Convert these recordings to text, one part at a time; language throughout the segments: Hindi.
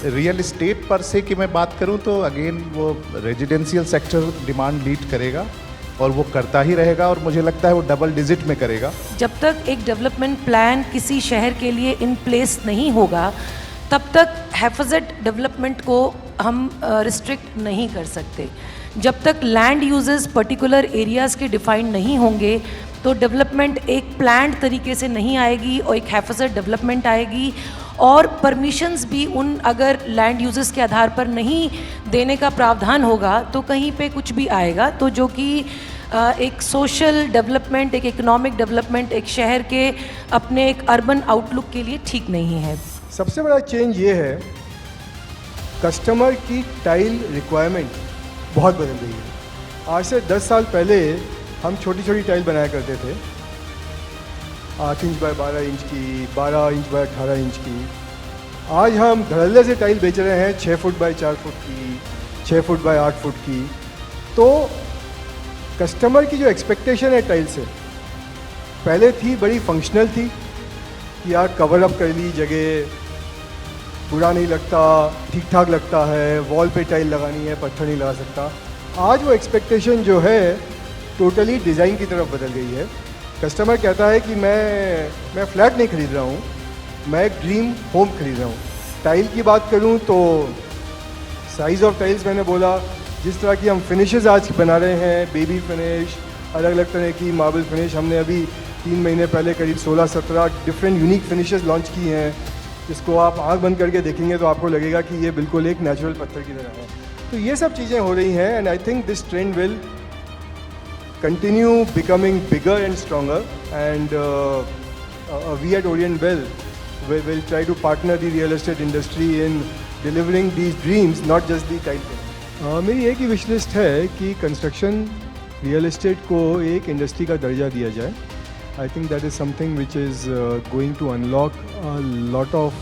रियल इस्टेट पर से कि मैं बात करूं तो अगेन वो रेजिडेंशियल सेक्टर डिमांड लीड करेगा और वो करता ही रहेगा, और मुझे लगता है वो डबल डिजिट में करेगा। जब तक एक डेवलपमेंट प्लान किसी शहर के लिए इन प्लेस नहीं होगा तब तक हैफेजेड डेवलपमेंट को हम रिस्ट्रिक्ट नहीं कर सकते। जब तक लैंड यूजेस पर्टिकुलर एरियाज़ के डिफाइंड नहीं होंगे तो डेवलपमेंट एक प्लान्ड तरीके से नहीं आएगी और एक हैफेजेड डेवलपमेंट आएगी। और परमिशंस भी उन अगर लैंड यूजेस के आधार पर नहीं देने का प्रावधान होगा तो कहीं पे कुछ भी आएगा, तो जो कि एक सोशल डेवलपमेंट, एक इकोनॉमिक डेवलपमेंट, एक शहर के अपने एक अर्बन आउटलुक के लिए ठीक नहीं है। सबसे बड़ा चेंज ये है, कस्टमर की टाइल रिक्वायरमेंट बहुत बदल गई है। आज से 10 साल पहले हम छोटी छोटी टाइल बनाया करते थे, 8 इंच बाय 12 इंच की, 12 इंच बाय 18 इंच की। आज हम धड़ल्ले से टाइल बेच रहे हैं 6 फुट बाय 4 फुट की, 6 फुट बाय 8 फुट की। तो कस्टमर की जो एक्सपेक्टेशन है टाइल से, पहले थी बड़ी फंक्शनल थी कि यार कवर अप कर ली जगह, बुरा नहीं लगता, ठीक ठाक लगता है, वॉल पे टाइल लगानी है, पत्थर नहीं लगा सकता। आज वो एक्सपेक्टेशन जो है टोटली डिज़ाइन की तरफ बदल गई है। कस्टमर कहता है कि मैं फ्लैट नहीं खरीद रहा हूँ, मैं एक ड्रीम होम खरीद रहा हूँ। टाइल की बात करूँ तो साइज़ ऑफ टाइल्स मैंने बोला, जिस तरह की हम फिनिशेस आज बना रहे हैं, बेबी फिनिश, अलग अलग तरह की मार्बल फिनिश, हमने अभी 3 महीने पहले करीब 16-17 डिफरेंट यूनिक फिनिशेस लॉन्च की हैं, जिसको आप आँख बंद करके देखेंगे तो आपको लगेगा कि ये बिल्कुल एक नेचुरल पत्थर की तरह है। तो ये सब चीज़ें हो रही हैं, and I think this trend will continue becoming bigger and stronger, and we at Orient Bell will try to partner the real estate industry in delivering these dreams, not just the tile painting. मेरी एक ही विश लिस्ट है कि कंस्ट्रक्शन रियल एस्टेट को एक इंडस्ट्री का दर्जा दिया जाए। I think that is something which is going to unlock a lot of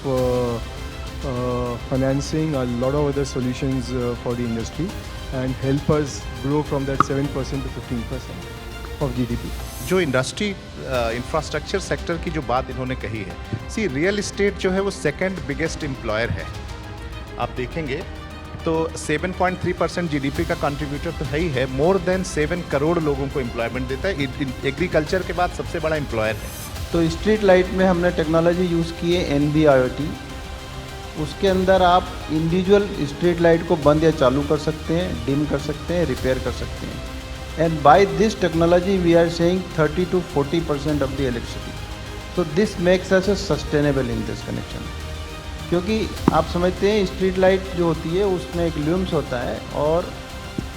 financing, a lot of other solutions for the industry, and help us grow from that 7% to 15% of GDP. जो इंडस्ट्री इंफ्रास्ट्रक्चर सेक्टर की जो बात इन्होंने कही है, सी रियल इस्टेट जो है वो सेकंड बिगेस्ट एम्प्लॉयर है। आप देखेंगे तो 7.3% जीडीपी का कंट्रीब्यूटर तो है ही है, मोर देन 7 करोड़ लोगों को एम्प्लॉयमेंट देता है, एग्रीकल्चर के बाद सबसे बड़ा एम्प्लॉयर है। तो स्ट्रीट लाइट में हमने टेक्नोलॉजी यूज़ की है NB-IoT। उसके अंदर आप इंडिविजुअल स्ट्रीट लाइट को बंद या चालू कर सकते हैं, डिम कर सकते हैं, रिपेयर कर सकते हैं। And by this technology we are saving 30 to 40% of the electricity. तो this makes us sustainable in this connection, क्योंकि आप समझते हैं स्ट्रीट लाइट जो होती है उसमें एक ल्यूम्स होता है, और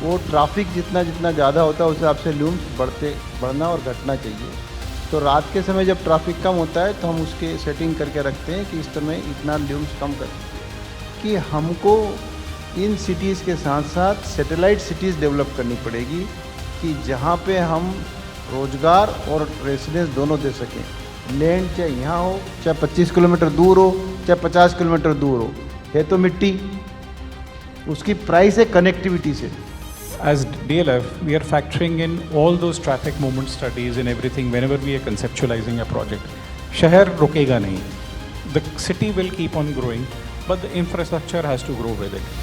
वो ट्रैफिक जितना ज़्यादा होता है उस हिसाब से ल्यूम्स बढ़ना और घटना चाहिए। तो रात के समय जब ट्रैफिक कम होता है तो हम उसके सेटिंग करके रखते हैं कि इस समय इतना ल्यूम्स कम कर दीजिए। कि हमको इन सिटीज़ के साथ साथ सैटेलाइट सिटीज़ डेवलप करनी पड़ेगी कि जहाँ पे हम रोज़गार और रेसिडेंस दोनों दे सकें। लैंड चाहे यहाँ हो, चाहे 25 किलोमीटर दूर हो, चाहे 50 किलोमीटर दूर हो, है तो मिट्टी, उसकी प्राइस है कनेक्टिविटी से। As DLF, we are factoring in all those traffic movement studies and everything whenever we are conceptualizing a project. शहर रुकेगा नहीं, the city will keep on growing, but the infrastructure has to grow with it.